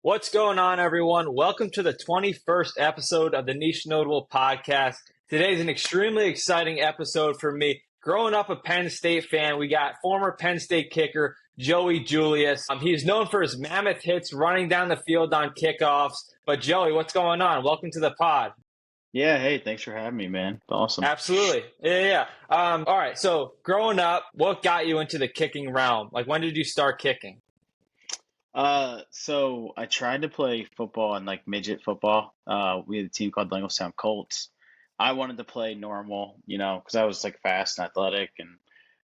What's going on, everyone? Welcome to the 21st episode of the Niche Notable Podcast. Today's an extremely exciting episode for me. Growing up a Penn State fan, we got former Penn State kicker Joey Julius. He's known for his mammoth hits running down the field on kickoffs. But Joey, what's going on? Welcome to the pod. Yeah, hey, thanks for having me, man. Awesome. Absolutely. Yeah. All right. So growing up, what got you into the kicking realm? Like, when did you start kicking? So I tried to play football and like midget football. We had a team called Langlestown Colts. I wanted to play normal, because I was like fast and athletic, and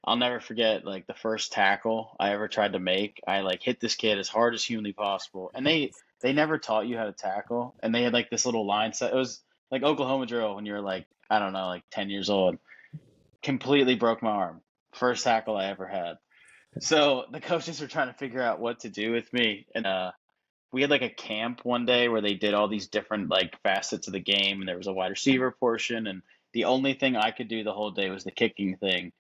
I'll never forget like the first tackle I ever tried to make. I like hit this kid as hard as humanly possible, and they never taught you how to tackle, and they had like this little line set. It was like Oklahoma drill when you were like, I don't know, like 10 years old. Completely broke my arm. First tackle I ever had. So the coaches were trying to figure out what to do with me, and we had like a camp one day where they did all these different like facets of the game, and there was a wide receiver portion, and the only thing I could do the whole day was the kicking thing.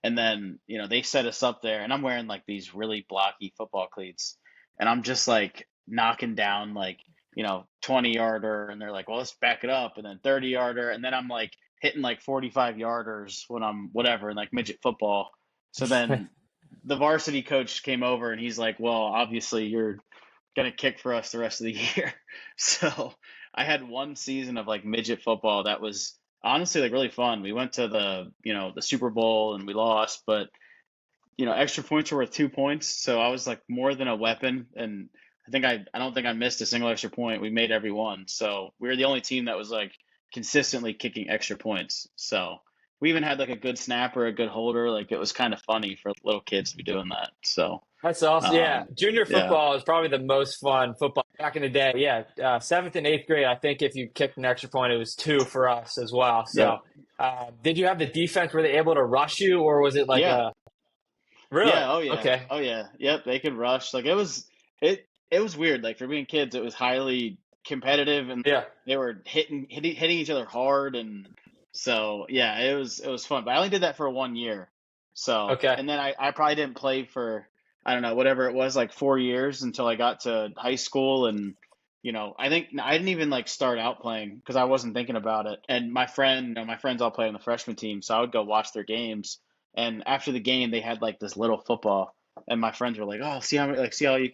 And then, they set us up there, and I'm wearing like these really blocky football cleats, and I'm just like knocking down like, 20-yarder, and they're like, well, let's back it up, and then 30-yarder, and then I'm like hitting like 45-yarders when I'm whatever in like midget football. So then the varsity coach came over, and he's like, well, obviously you're going to kick for us the rest of the year. So I had one season of like midget football that was honestly like really fun. We went to the Super Bowl and we lost, but extra points were worth 2 points. So I was like more than a weapon. And I don't think I missed a single extra point. We made every one. So we were the only team that was like consistently kicking extra points. So we even had like a good snapper, a good holder. Like it was kind of funny for little kids to be doing that. So That's awesome. Yeah. Junior yeah, football is probably the most fun football back in the day. Yeah. Seventh and eighth grade, I think if you kicked an extra point, it was two for us as well. yeah, So, did you have the defense? Were they able to rush you, or was it like yeah. really? Yeah, oh yeah. Okay. Oh yeah. Yep, they could rush. Like it was weird. Like for being kids, it was highly competitive, and Yeah. they were hitting each other hard, and so yeah, it was fun. But I only did that for 1 year. So, Okay. and then I probably didn't play for, I don't know, whatever it was, like 4 years until I got to high school. And I think I didn't even like start out playing because I wasn't thinking about it. And my friends all play on the freshman team, so I would go watch their games. And after the game, they had like this little football, and my friends were like, "Oh, see how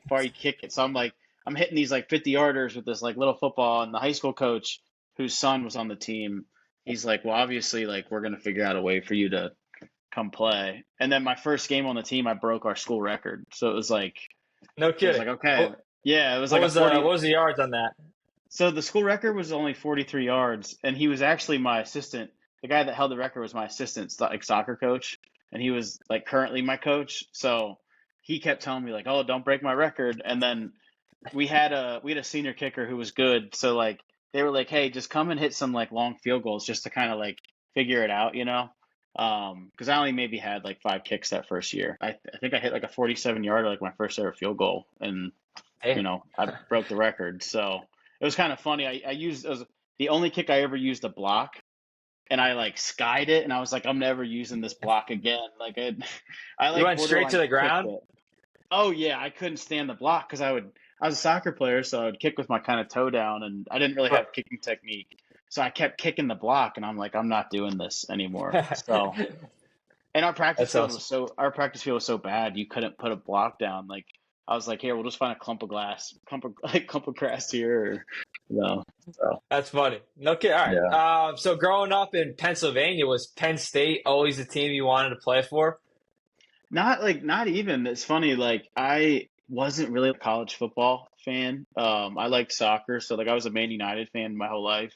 far you kick it." So I'm hitting these like 50-yarders with this like little football, and the high school coach, whose son was on the team, he's like, "Well, obviously, like we're gonna figure out a way for you to come play." And then my first game on the team, I broke our school record. So No it was kidding. like okay, What, yeah, it was what like a was the 40. what was the yards on that? So the school record was only 43 yards, and he was actually my assistant. The guy that held the record was my assistant, like soccer coach, and he was like currently my coach. So he kept telling me like, "Oh, don't break my record." And then we had a senior kicker who was good. So like they were like, "Hey, just come and hit some like long field goals just to kind of like figure it out, because I only maybe had like 5 kicks that first year. I think I hit like a 47-yarder, like my first ever field goal, and Hey. I broke the record. So it was kind of funny. I used it was the only kick I ever used to block, and I like skied it, and I was like, I'm never using this block again. Like I You like went straight to borderline the kicked ground? it. Oh yeah, I couldn't stand the block because I was a soccer player, so I would kick with my kind of toe down, and I didn't really Right. have kicking technique. So I kept kicking the block, and I'm like, I'm not doing this anymore. So, and That's awesome. our practice field was so bad you couldn't put a block down. Like I was like, here, we'll just find a clump of grass here. So That's funny. No kid. All yeah. right. So growing up in Pennsylvania, was Penn State always the team you wanted to play for? Not even. It's funny, like I wasn't really a college football fan. I liked soccer, so like I was a Man United fan my whole life.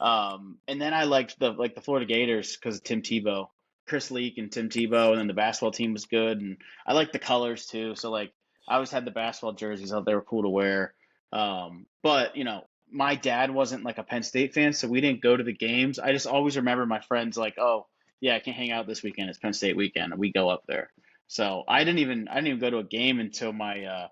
And then I liked the Florida Gators because of Tim Tebow, Chris Leak and Tim Tebow, and then the basketball team was good, and I liked the colors too. So like I always had the basketball jerseys out; they were cool to wear. But my dad wasn't like a Penn State fan, so we didn't go to the games. I just always remember my friends like, "Oh, yeah, I can hang out this weekend. It's Penn State weekend," and we go up there. So I didn't even go to a game until my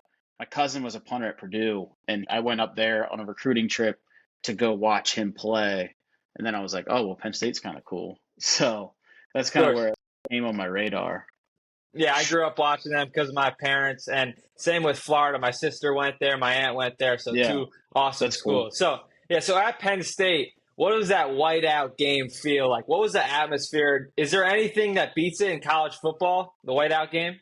cousin was a punter at Purdue, and I went up there on a recruiting trip to go watch him play. And then I was like, oh well, Penn State's kind of cool. So that's Of kind of course. where it came on my radar. Yeah, I grew up watching them because of my parents, and same with Florida. My sister went there, my aunt went there, so Yeah, two awesome that's cool. schools. So yeah, so at Penn State, what does that whiteout game feel like? What was the atmosphere? Is there anything that beats it in college football, the whiteout game?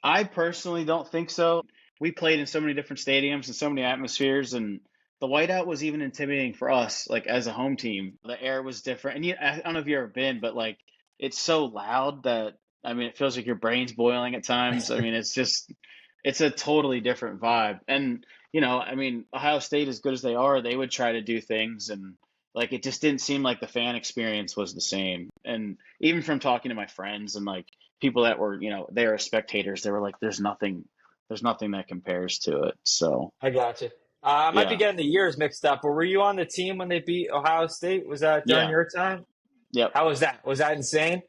I personally don't think so. We played in so many different stadiums and so many atmospheres, and the whiteout was even intimidating for us, like as a home team. The air was different, and I don't know if you've ever been, but like it's so loud that I mean, it feels like your brain's boiling at times. I mean, it's a totally different vibe. And I mean, Ohio State, as good as they are, they would try to do things, and like it just didn't seem like the fan experience was the same. And even from talking to my friends and like people that were, they were spectators, they were like, there's nothing that compares to it. So I got you. I might be yeah, getting the years mixed up, but were you on the team when they beat Ohio State? Was that during yeah, your time? yep. How was that? Was that insane?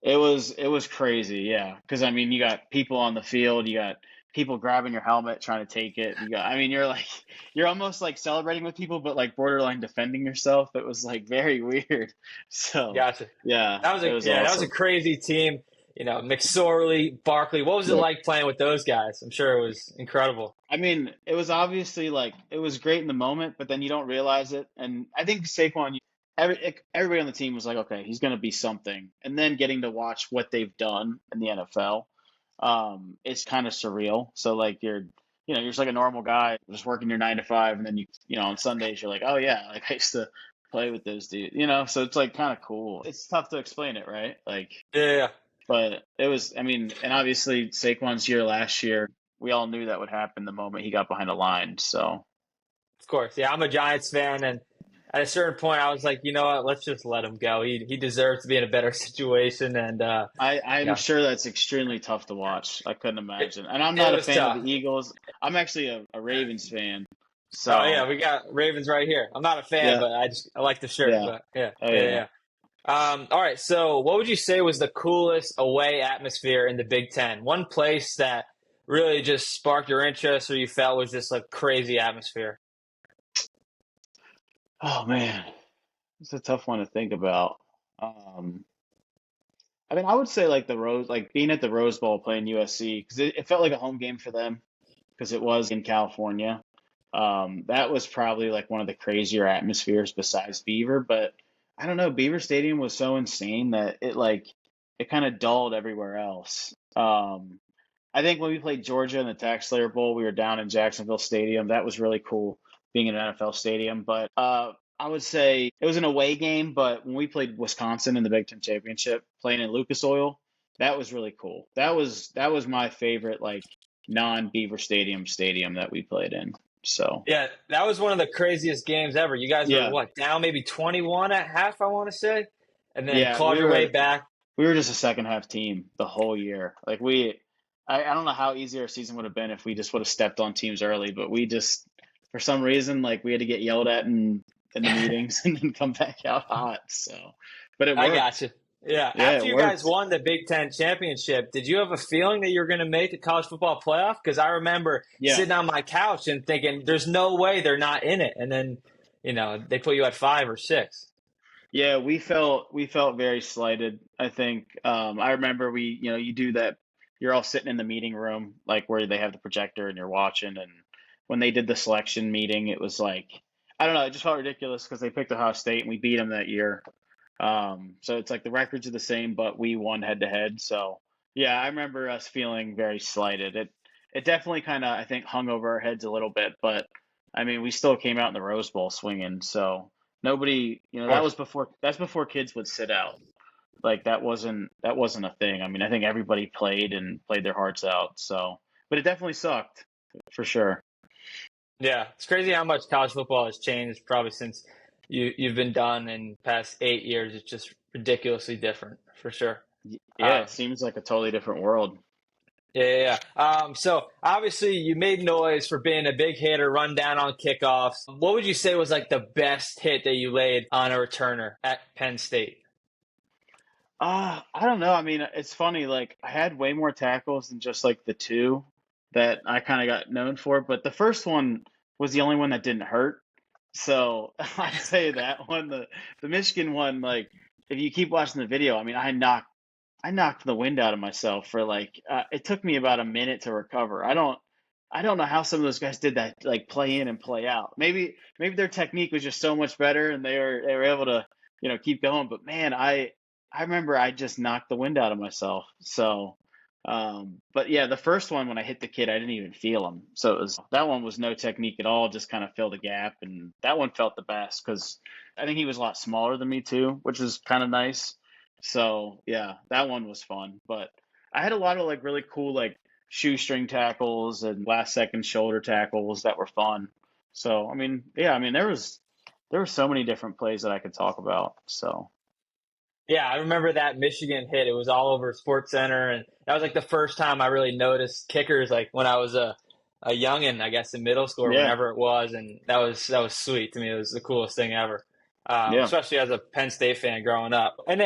It was crazy, yeah. Because I mean, you got people on the field, you got people grabbing your helmet trying to take it. I mean, you're like, you're almost like celebrating with people, but like borderline defending yourself. It was like very weird. So Gotcha. yeah, That was it a was yeah, that was a awesome. crazy team. McSorley, Barkley. What was it Yep. like playing with those guys? I'm sure it was incredible. I mean, it was obviously like it was great in the moment, but then you don't realize it. And I think Saquon, everybody on the team was like, okay, he's going to be something. And then getting to watch what they've done in the NFL, it's kind of surreal. So like you're just like a normal guy, just working your 9 to 5, and then on Sundays you're like, oh yeah, like I used to play with those dudes, So it's like kind of cool. It's tough to explain it, right? Like, Yeah, but it was, I mean, and obviously Saquon's year last year, we all knew that would happen the moment he got behind the line. So of course. Yeah, I'm a Giants fan, and at a certain point, I was like, you know what? Let's just let him go. He deserves to be in a better situation, and I'm yeah, sure that's extremely tough to watch. I couldn't it, imagine. And I'm it not a was fan of the tough. Eagles. I'm actually a Ravens fan. Oh yeah, So we got Ravens right here. I'm not a fan, yeah, but I like the shirt. yeah, But yeah, oh yeah, yeah. yeah. All right. So, what would you say was the coolest away atmosphere in the Big Ten? One place that really just sparked your interest, or you felt was just a crazy atmosphere. Oh man, it's a tough one to think about. Um, I mean, I would say like like being at the Rose Bowl playing USC because it felt like a home game for them because it was in California. That was probably like one of the crazier atmospheres besides Beaver, but I don't know. Beaver Stadium was so insane that it kind of dulled everywhere else. I think when we played Georgia in the Tax Slayer Bowl, we were down in Jacksonville Stadium. That was really cool being in an NFL stadium. But I would say it was an away game. But when we played Wisconsin in the Big Ten Championship, playing in Lucas Oil, that was really cool. That was my favorite like non-Beaver stadium that we played in. So Yeah, that was one of the craziest games ever. You guys were yeah, what, down maybe 21 at half, I want to say, and then yeah, clawed your way back. we were just a second half team the whole year. Like I don't know how easy our season would have been if we just would have stepped on teams early, but we just, for some reason, like we had to get yelled at in the meetings and then come back out hot. So, but it I got worked. you. Yeah, Yeah, after it you guys worked. won the Big Ten championship, did you have a feeling that you were going to make a college football playoff? Because I remember Yeah. sitting on my couch and thinking, "There's no way they're not in it." And then, they put you at 5 or 6. Yeah, we felt very slighted. I think I remember you do that. You're all sitting in the meeting room, like where they have the projector and you're watching. And when they did the selection meeting, it was like I don't know. It just felt ridiculous because they picked Ohio State and we beat them that year. So it's like the records are the same, but we won head to head. So yeah, I remember us feeling very slighted. It definitely kind of I think hung over our heads a little bit, but I mean we still came out in the Rose Bowl swinging. So nobody, Of course. that's before kids would sit out. Like that wasn't a thing. I mean, I think everybody played and played their hearts out. So, but it definitely sucked for sure. Yeah, it's crazy how much college football has changed probably since you've been done in past 8 years. It's just ridiculously different for sure. Yeah, Um, it seems like a totally different world. yeah, yeah, yeah. So obviously you made noise for being a big hitter, run down on kickoffs. What would you say was like the best hit that you laid on a returner at Penn State? I don't know. I mean, it's funny. Like I had way more tackles than just like the two that I kind of got known for, but the first one was the only one that didn't hurt. So I'd say that one, the Michigan one, like if you keep watching the video, I mean, I knocked I knocked the wind out of myself for like it took me about a minute to recover. I don't know how some of those guys did that, like play in and play out. Maybe their technique was just so much better and they were able to, keep going. But man, I remember I just knocked the wind out of myself. So but yeah, the first one when I hit the kid, I didn't even feel him. So that one was no technique at all, just kind of filled the gap, and that one felt the best because I think he was a lot smaller than me too, which was kind of nice. So yeah, that one was fun. But I had a lot of like really cool like shoestring tackles and last second shoulder tackles that were fun. So I mean, yeah, I mean there were so many different plays that I could talk about. So Yeah, I remember that Michigan hit. It was all over Sports Center, and that was like the first time I really noticed kickers. Like when I was a youngin, I guess in middle school or yeah, whenever it was, and that was sweet to me. It was the coolest thing ever, yeah. especially as a Penn State fan growing up. And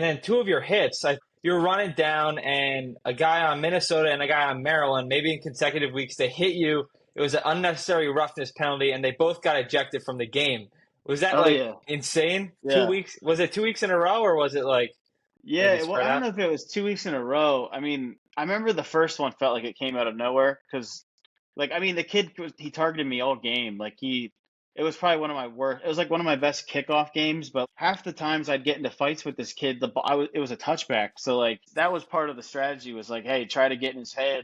then two of your hits, you were running down, and a guy on Minnesota and a guy on Maryland, maybe in consecutive weeks, they hit you. It was an unnecessary roughness penalty, and they both got ejected from the game. Was that Oh like yeah, insane? Two yeah. weeks? Was it 2 weeks in a row, or was it like maybe Yeah, well, spread I don't out? know if it was 2 weeks in a row. I mean, I remember the first one felt like it came out of nowhere because, like, I mean, the kid he targeted me all game. It was probably one of my worst. It was like one of my best kickoff games. But half the times I'd get into fights with this kid, it was a touchback. So like that was part of the strategy was like, hey, try to get in his head.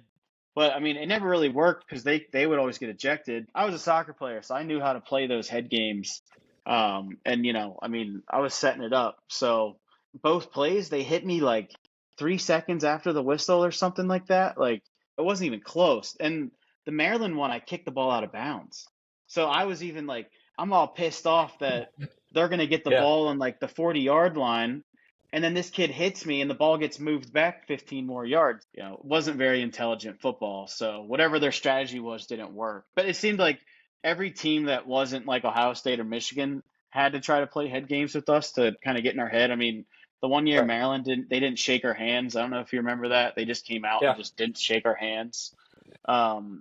But I mean, it never really worked because they would always get ejected. I was a soccer player, so I knew how to play those head games. And I mean, I was setting it up. So both plays, they hit me like 3 seconds after the whistle or something like that. Like it wasn't even close. And the Maryland one, I kicked the ball out of bounds. So I was even like, I'm all pissed off that they're going to get the Yeah, ball on like the 40-yard line. And then this kid hits me and the ball gets moved back 15 more yards. It wasn't very intelligent football. So whatever their strategy was didn't work. But it seemed like every team that wasn't like Ohio State or Michigan had to try to play head games with us to kind of get in our head. I mean, the one year right. Maryland didn't shake our hands. I don't know if you remember that. They just came out and Yeah, just didn't shake our hands.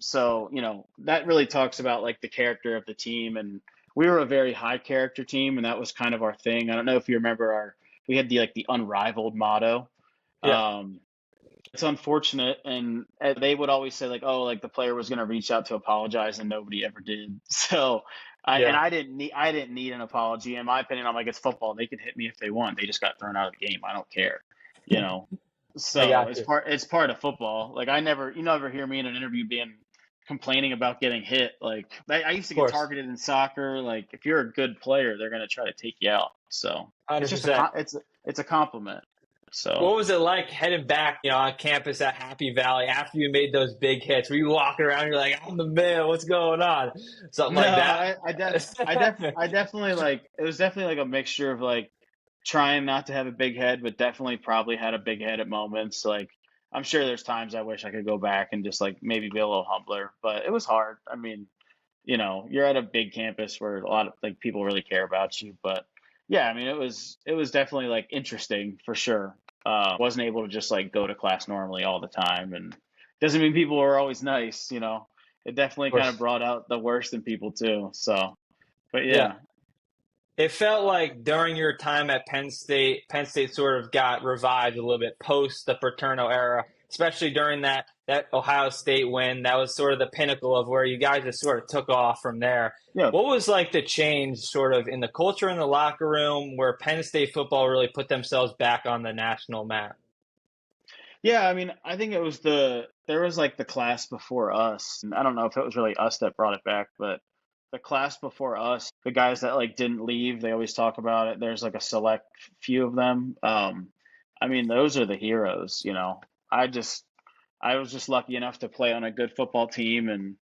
So that really talks about like the character of the team, and we were a very high character team, and that was kind of our thing. I don't know if you remember we had the unrivaled motto. yeah, Um, it's unfortunate, and they would always say like, oh, like the player was going to reach out to apologize, and nobody ever did. So yeah. I didn't need an apology. In my opinion, I'm like, it's football. They can hit me if they want. They just got thrown out of the game. I don't care, you know. I So got you. it's part of football. Like you never hear me in an interview being complaining about getting hit. Like I used Of to get course, targeted in soccer. Like if you're a good player, they're going to try to take you out. So it's just 100%. it's a compliment. So. What was it like heading back, on campus at Happy Valley after you made those big hits? Were you walking around? You're like, I'm the man. What's going on? Something No, like that. I definitely like it was definitely like a mixture of like trying not to have a big head, but definitely probably had a big head at moments. Like I'm sure there's times I wish I could go back and just like maybe be a little humbler, but it was hard. I mean, you're at a big campus where a lot of like people really care about you, but yeah, I mean it was definitely like interesting for sure. Wasn't able to just like go to class normally all the time, and doesn't mean people were always nice. It Of definitely kind of course. brought out the worst in people too. So, but Yeah. yeah, It felt like during your time at Penn State sort of got revived a little bit post the Paterno era, especially during that Ohio State win. That was sort of the pinnacle of where you guys just sort of took off from there. yeah, What was like the change sort of in the culture in the locker room where Penn State football really put themselves back on the national map? yeah. I mean, I think there was like the class before us, and I don't know if it was really us that brought it back, but the class before us, the guys that like didn't leave, they always talk about it. There's like a select few of them. I mean, those are the heroes. I just I was just lucky enough to play on a good football team, and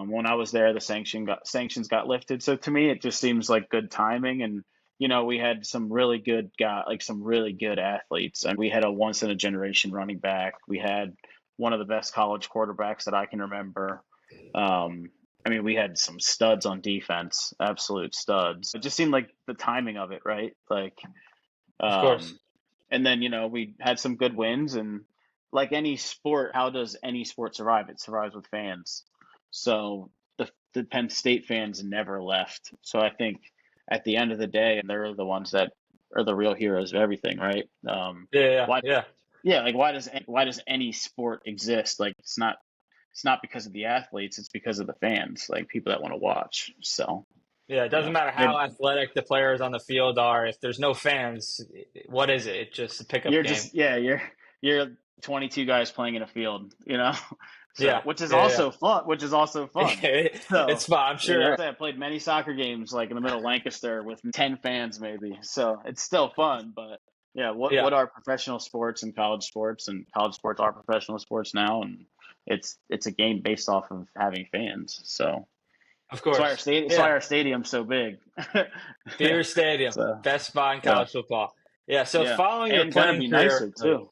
when I was there, the sanctions got lifted. So to me, it just seems like good timing. And we had some really good like some really good athletes, and we had a once in a generation running back. We had one of the best college quarterbacks that I can remember. I mean, we had some studs on defense, absolute studs. It just seemed like the timing of it, right? Like, Of course. um, and then we had some good wins, and like any sport, how does any sport survive? It survives with fans. So the Penn State fans never left. So I think at the end of the day, they're the ones that are the real heroes of everything, right? Yeah, Why yeah, Yeah, like why does any sport exist? Like it's not because of the athletes, it's because of the fans, like people that want to watch. So, yeah. It doesn't matter how athletic the players on the field are. If there's no fans, what is it? It's just a pickup you're game. just yeah, you're 22 , guys playing in a field, you know? So, Yeah, yeah, which is also yeah. fun. It's So, fun. I'm sure. I played many soccer games like in the middle of Lancaster with 10 fans maybe. So, it's still fun, but yeah, Yeah, what are professional sports and college sports are professional sports now, and it's a game based off of having fans. So, of course. that's why Yeah, our stadium's so big. Beaver Stadium, So, best spot in yeah. college football. Yeah. So Yeah. following your And gonna playing be career, nicer too.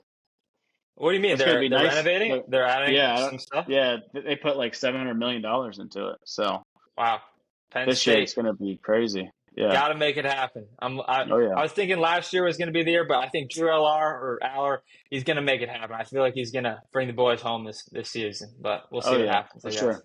what do you mean? It's gonna be They're nice. renovating it? Look, They're adding yeah, some stuff. yeah, they put like $700 million into it. So Wow, Penn this year it's State. gonna be crazy. Yeah. Got to make it happen. Oh yeah. I was thinking last year was going to be the year, but I think Drew L.R. or Aller, he's going to make it happen. I feel like he's going to bring the boys home this season, but we'll see Oh what yeah, happens, for I guess. sure.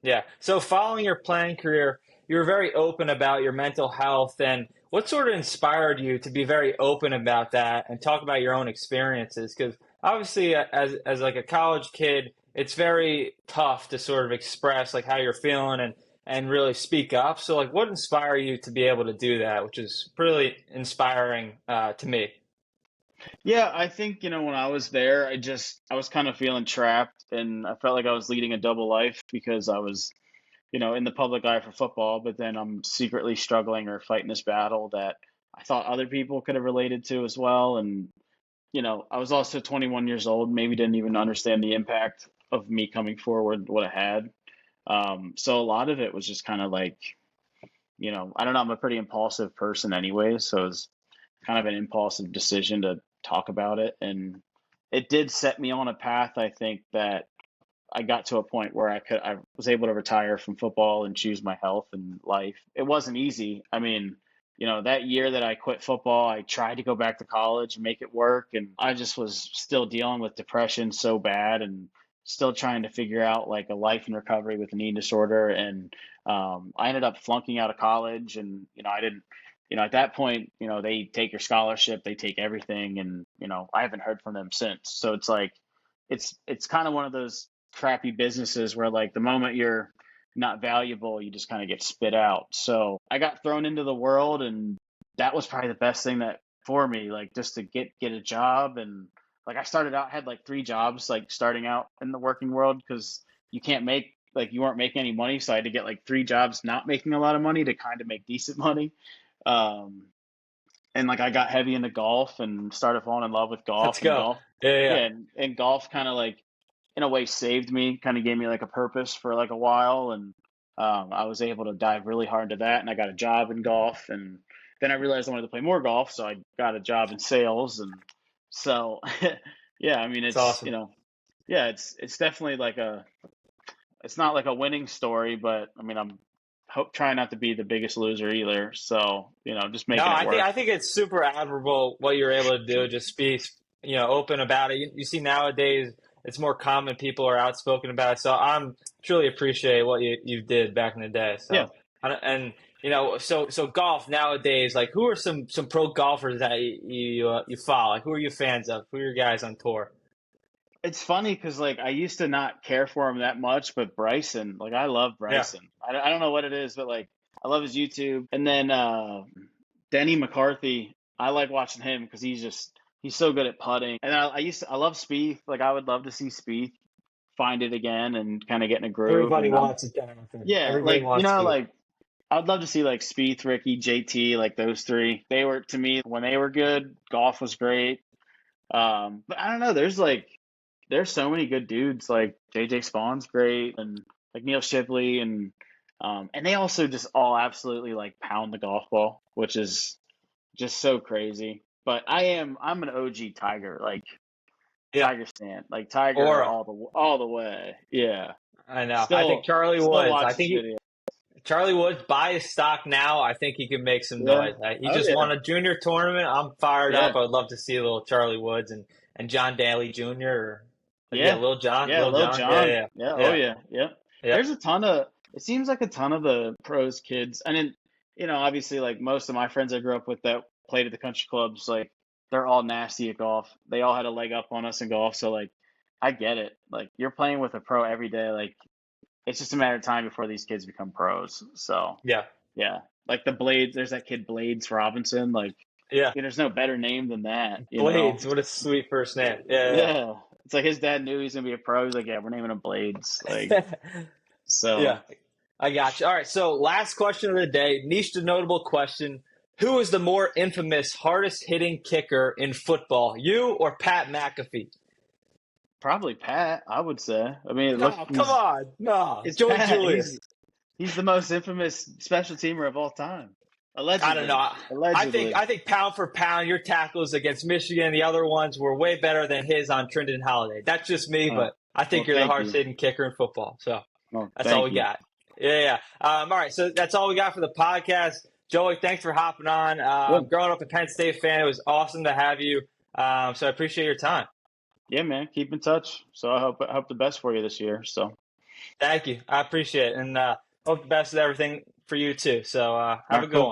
Yeah. So following your playing career, you were very open about your mental health, and what sort of inspired you to be very open about that and talk about your own experiences? Because obviously, as like a college kid, it's very tough to sort of express like how you're feeling and really speak up. So like, what inspired you to be able to do that, which is really inspiring to me. Yeah, I think, when I was there, I was kind of feeling trapped and I felt like I was leading a double life because I was, in the public eye for football, but then I'm secretly struggling or fighting this battle that I thought other people could have related to as well. And I was also 21 years old, maybe didn't even understand the impact of me coming forward, what it had. So a lot of it was just kind of like, I don't know, I'm a pretty impulsive person anyway, so it's kind of an impulsive decision to talk about it. And it did set me on a path, I think, that I got to a point where I was able to retire from football and choose my health and life. It wasn't easy. I mean, that year that I quit football, I tried to go back to college and make it work, and I just was still dealing with depression so bad and still trying to figure out like a life in recovery with an eating disorder. And I ended up flunking out of college, and I didn't. At that point, they take your scholarship, they take everything, and I haven't heard from them since. So it's like, it's kind of one of those crappy businesses where like the moment you're not valuable, you just kind of get spit out. So I got thrown into the world, and that was probably the best thing that for me, like just to get a job. And like I started out, had like 3 jobs, like starting out in the working world, because you can't make like you weren't making any money. So I had to get like 3 jobs, not making a lot of money to kind of make decent money. Um, and like I got heavy into golf and started falling in love with Let's golf and go. golf. Yeah, yeah, yeah. Yeah, and golf kind of like in a way saved me, kind of gave me like a purpose for like a while. And I was able to dive really hard into that, and I got a job in golf. And then I realized I wanted to play more golf, so I got a job in sales. And so yeah, I mean It's awesome. yeah, it's definitely like it's not like a winning story, but I mean trying not to be the biggest loser either. So just No, making it work. I think it's super admirable what you're able to do. Just be, open about it. You see nowadays it's more common. People are outspoken about it. So I'm truly appreciate what you did back in the day. Yeah. So and so golf nowadays, like who are some pro golfers that you follow? Like who are you fans of? Who are your guys on tour? It's funny because like I used to not care for him that much, but Bryson, like I love Yeah, Bryson. I don't know what it is, but like I love his YouTube. And then Denny McCarthy, I like watching him because he's so good at putting. And I love Spieth. Like I would love to see Spieth find it again and kind of get in a groove. everybody And wants it, Jonathan. yeah, Everybody like wants to. like I'd love to see like Spieth, Ricky, JT, like those three. They were to me when they were good. Golf was great. But I don't know. There's so many good dudes. Like JJ Spawn's great, and like Neil Shipley, and they also just all absolutely like pound the golf ball, which is just so crazy. But I'm an OG Tiger, like Yeah, Tiger stan, like Tiger aura. all the way. Yeah, I know. I think still Charlie still Woods. I watch think his video. Charlie Woods, buy his stock now. I think he can make some Yeah. noise. He Oh just yeah. won a junior tournament. I'm fired Yeah. up. I would love to see a little Charlie Woods and John Daly Jr. Or yeah, Yeah. Lil John, Yeah. Lil Lil John. Yeah, John. yeah, Yeah. Oh yeah, yeah. Yeah. yeah, There's a ton of. It seems like a ton of the pros kids, and then obviously like most of my friends I grew up with that played at the country clubs, like they're all nasty at golf. They all had a leg up on us in golf, so like I get it. Like you're playing with a pro every day, like it's just a matter of time before these kids become pros. So Yeah. yeah, like the Blades. There's that kid Blades Robinson. Like, Yeah. there's no better name than that. You know? Blades. What a sweet first name. Yeah. Yeah. It's like his dad knew he's gonna be a pro. He's like, yeah, we're naming him Blades. Like, Yeah. so Yeah. I got you. All right. So, last question of the day, niche to notable question. Who is the more infamous, hardest hitting kicker in football, you or Pat McAfee? probably Pat. I would say. I mean, look, No, come on. No. it's Joey Pat. Julius. He's the most infamous special teamer of all time. I don't Allegedly. know. Allegedly. I think pound for pound, your tackles against Michigan, the other ones were way better than his on Trinidad Holiday. That's just me, Oh, but I think well, you're the thank hardest you. hitting kicker in football. So Well, that's all we thank you. got. Yeah. All right. So that's all we got for the podcast. Joey, thanks for hopping on. Good. Growing up a Penn State fan, it was awesome to have you. So I appreciate your time. Yeah, man. Keep in touch. So I hope the best for you this year. So Thank you. I appreciate it. And hope the best of everything for you too. So have All a right, good cool. one.